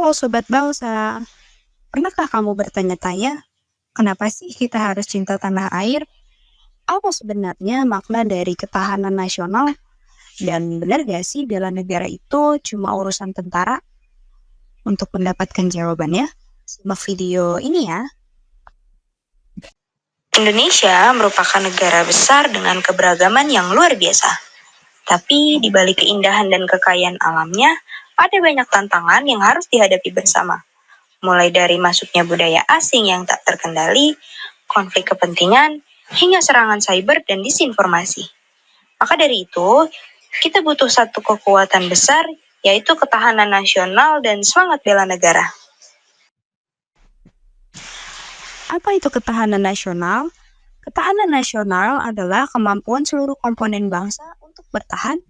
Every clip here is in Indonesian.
Halo Sobat Bangsa, pernahkah kamu bertanya-tanya, kenapa sih kita harus cinta tanah air? Apa sebenarnya makna dari ketahanan nasional? Dan benar gak sih bela negara itu cuma urusan tentara? Untuk mendapatkan jawabannya, simak video ini ya. Indonesia merupakan negara besar dengan keberagaman yang luar biasa. Tapi di balik keindahan dan kekayaan alamnya, ada banyak tantangan yang harus dihadapi bersama. Mulai dari masuknya budaya asing yang tak terkendali, konflik kepentingan, hingga serangan cyber dan disinformasi. Maka dari itu, kita butuh satu kekuatan besar, yaitu ketahanan nasional dan semangat bela negara. Apa itu ketahanan nasional? Ketahanan nasional adalah kemampuan seluruh komponen bangsa untuk bertahan,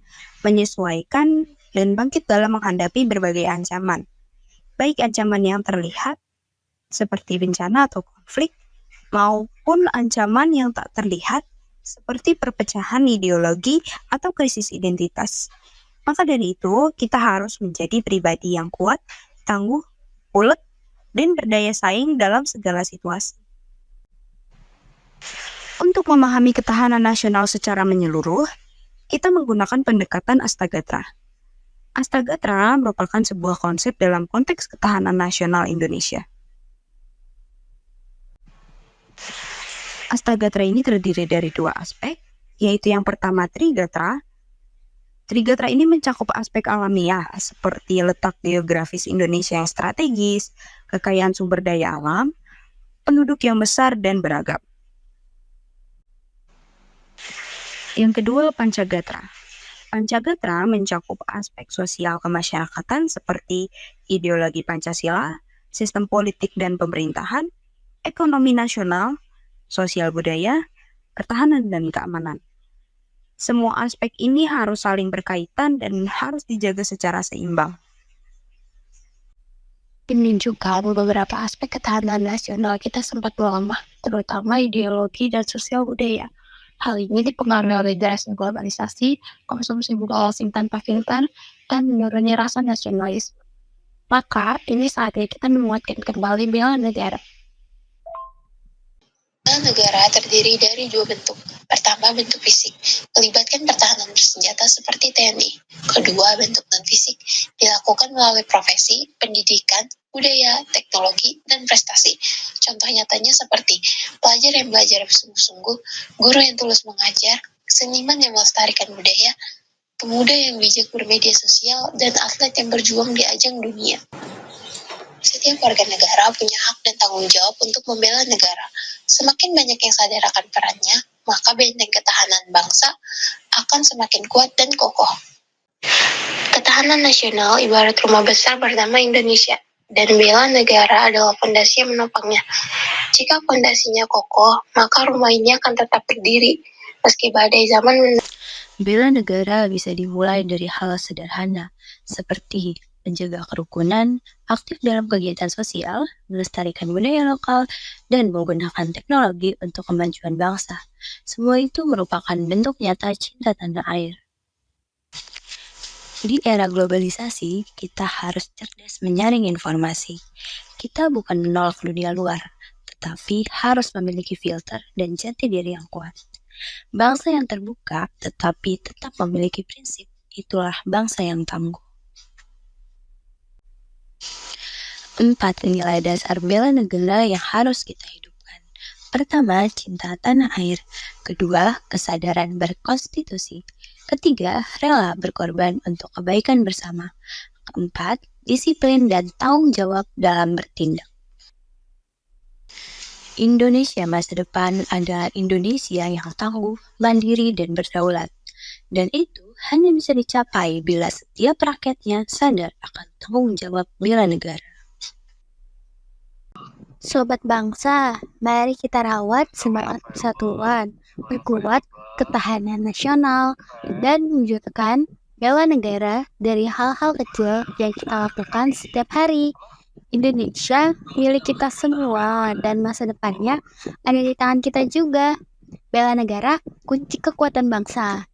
menyesuaikan, dan bangkit dalam menghadapi berbagai ancaman. Baik ancaman yang terlihat, seperti bencana atau konflik, maupun ancaman yang tak terlihat, seperti perpecahan ideologi atau krisis identitas. Maka dari itu, kita harus menjadi pribadi yang kuat, tangguh, ulet, dan berdaya saing dalam segala situasi. Untuk memahami ketahanan nasional secara menyeluruh, kita menggunakan pendekatan Astagatra. Astagatra merupakan sebuah konsep dalam konteks ketahanan nasional Indonesia. Astagatra ini terdiri dari dua aspek, yaitu yang pertama Trigatra. Trigatra ini mencakup aspek alamiah seperti letak geografis Indonesia yang strategis, kekayaan sumber daya alam, penduduk yang besar dan beragam. Yang kedua, Pancagatra. Pancagatra mencakup aspek sosial kemasyarakatan seperti ideologi Pancasila, sistem politik dan pemerintahan, ekonomi nasional, sosial budaya, pertahanan dan keamanan. Semua aspek ini harus saling berkaitan dan harus dijaga secara seimbang. Ini juga beberapa aspek ketahanan nasional kita sempat melemah, terutama ideologi dan sosial budaya. Hal ini dipengaruhi oleh derasnya globalisasi, konsumsi buku asing tanpa filter, dan menurunnya rasa nasionalis. Maka, ini saatnya kita menguatkan kembali bela negara. Bela negara terdiri dari dua bentuk. Pertama, bentuk fisik, melibatkan pertahanan bersenjata seperti TNI. Kedua, bentuk non-fisik, dilakukan melalui profesi, pendidikan, budaya, teknologi, dan prestasi. Contoh nyatanya seperti pelajar yang belajar bersungguh-sungguh, guru yang tulus mengajar, seniman yang melestarikan budaya, pemuda yang bijak bermedia sosial, dan atlet yang berjuang di ajang dunia. Setiap warga negara punya hak dan tanggung jawab untuk membela negara. Semakin banyak yang sadar akan perannya, maka benteng ketahanan bangsa akan semakin kuat dan kokoh. Ketahanan nasional ibarat rumah besar bernama Indonesia, dan bela negara adalah fondasi yang menopangnya. Jika fondasinya kokoh, maka rumah ini akan tetap berdiri, meski badai zaman Bela negara bisa dimulai dari hal sederhana, seperti menjaga kerukunan, aktif dalam kegiatan sosial, melestarikan budaya lokal, dan menggunakan teknologi untuk kemajuan bangsa. Semua itu merupakan bentuk nyata cinta tanah air. Di era globalisasi, kita harus cerdas menyaring informasi. Kita bukan menolak dunia luar, tetapi harus memiliki filter dan jati diri yang kuat. Bangsa yang terbuka tetapi tetap memiliki prinsip, itulah bangsa yang tangguh. 4 nilai dasar bela negara yang harus kita hidupkan. Pertama, cinta tanah air. Kedua, kesadaran berkonstitusi. Ketiga, rela berkorban untuk kebaikan bersama. Keempat, disiplin dan tanggung jawab dalam bertindak. Indonesia masa depan adalah Indonesia yang tangguh, mandiri, dan berdaulat. Dan itu hanya bisa dicapai bila setiap rakyatnya sadar akan tanggung jawab bela negara. Sobat bangsa, mari kita rawat semangat persatuan, perkuat ketahanan nasional, dan wujudkan bela negara dari hal-hal kecil yang kita lakukan setiap hari. Indonesia milik kita semua dan masa depannya ada di tangan kita juga. Bela negara, kunci kekuatan bangsa.